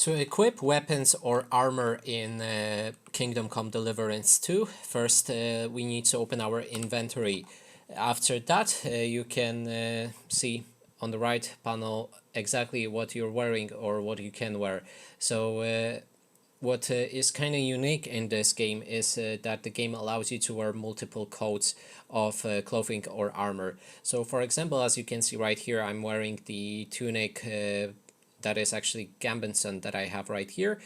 To equip weapons or armor in Kingdom Come Deliverance 2, first we need to open our inventory. After that, you can see on the right panel exactly what you're wearing or what you can wear. So what is kind of unique in this game is that the game allows you to wear multiple coats of clothing or armor. So for example, as you can see right here, I'm wearing the tunic that is actually Gambinson that I have right here.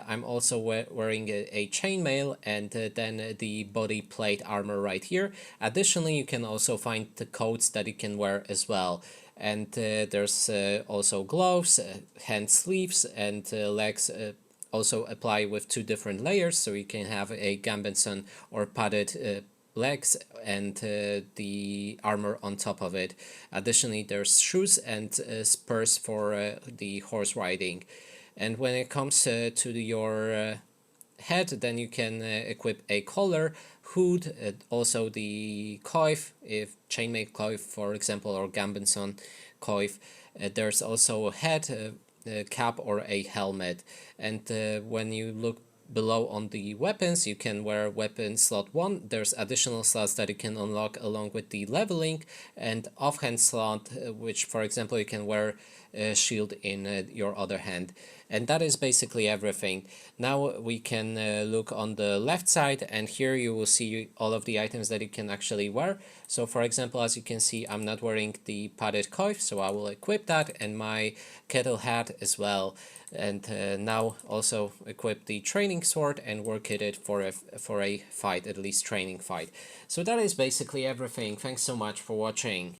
I'm also wearing a chainmail and then the body plate armor right here. Additionally, you can also find the coats that you can wear as well. And there's also gloves, hand sleeves, and legs also apply with two different layers, so you can have a Gambinson or padded legs and the armor on top of it. Additionally, there's shoes and spurs for the horse riding. And when it comes to your head, then you can equip a collar, hood, also the coif, if chainmail coif for example, or Gambinson coif. There's also a head, cap or a helmet. And when you look below on the weapons, you can wear weapon slot 1. There's additional slots that you can unlock along with the leveling, and offhand slot, which for example you can wear a shield in your other hand. And that is basically everything. Now we can look on the left side, and here you will see all of the items that you can actually wear. So for example, as you can see, I'm not wearing the padded coif, so I will equip that, and my kettle hat as well. And now also equip the training sword and work kitted for a fight, at least training fight. So that is basically everything. Thanks so much for watching.